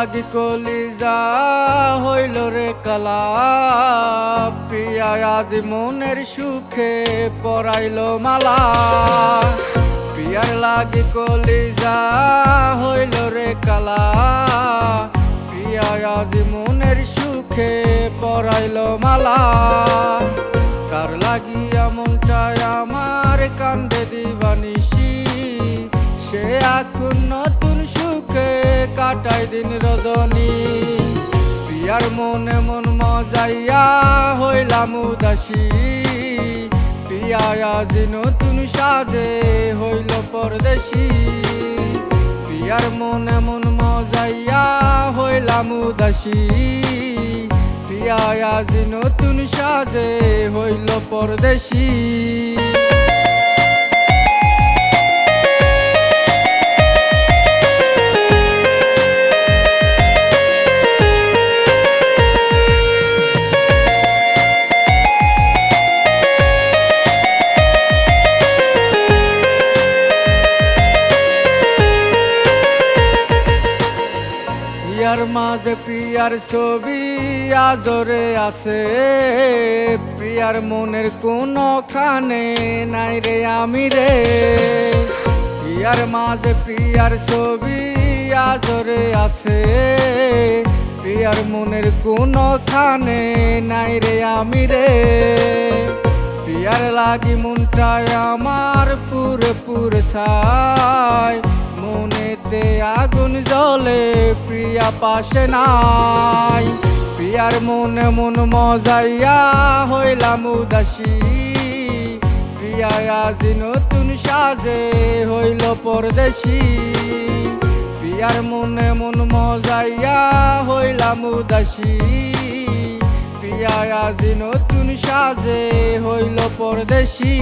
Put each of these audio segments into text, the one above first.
লাগি কলিজা হইল রে কালা, প্রিয়া আজ মনের সুখে পরাইল মালা। প্রিয়ার লাগি কলিজা হইল রে কালা, প্রিয়া আজ মনের সুখে পরাইল মালা। কার লাগিয়া মনটায় আমার কান্দে দিবানিসি, সে এখন নতুন সুখে কাটায় দিন রজনী। প্রিয়ার মনে মন মজাইয়া হইলাম উদাসী, প্রিয়া আজ নতুন সাজে হইল পরদেশী। প্রিয়ার মনে মন মজাইয়া হইলাম উদাসী, প্রিয়া আজ নতুন সাজে হইল পরদেশী। প্রিয়ার মাঝে প্রিয়ার ছবি আজরে আছে, প্রিয়ার মনের কোনখানে নাই রে আমি রে। প্রিয়ার মাঝে প্রিয়ার ছবি আজরে আছে, প্রিয়ার মনের কোনখানে নাই রে আমি রে। প্রিয়ার লাগি মনটায় আমার পুরে পুরে ছাই, মনেতে আগুন জ্বলে প্রিয়া পাশে নাই। প্রিয়ার মনে মন মজাইয়া হইলাম উদাসী, প্রিয়া আজ নতুন সাজে হইল পরদেশী। প্রিয়ার মনে মন মজাইয়া হইলাম উদাসী, প্রিয়া আজ নতুন সাজে হইল পরদেশী।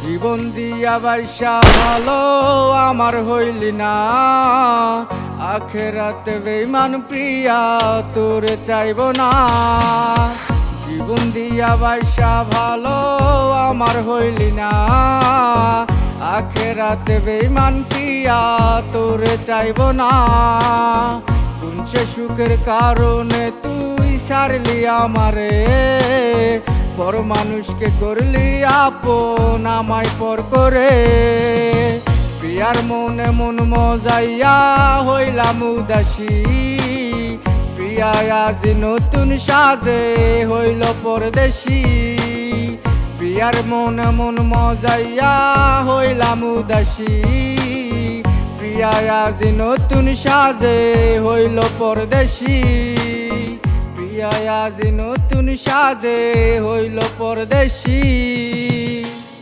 জীবন দিয়া বাইসা ভালো আমার হইলি না, আখেরাতে বেঈমান প্রিয়া তোরে চাইব না। জীবন দিয়া বাইসা ভালো আমার হইলি না, আখেরাতে বেঈমান প্রিয়া তোরে চাইব না। কোন সে সুখের কারণে তুই ছাড়লি আমারে, পর মানুষকে করলি আপন আমায় পর করে। প্রিয়ার মনে মন মজাইয়া হইলাম উদাসী, প্রিয়া আজ নতুন সাজে হইল পরদেশী। প্রিয়ার মনে মন মজাইয়া হইলাম উদাসী, প্রিয়া আজ নতুন সাজে হইল পরদেশী। প্রিয়া আজ নতুন সাজে হইল পরদেশী।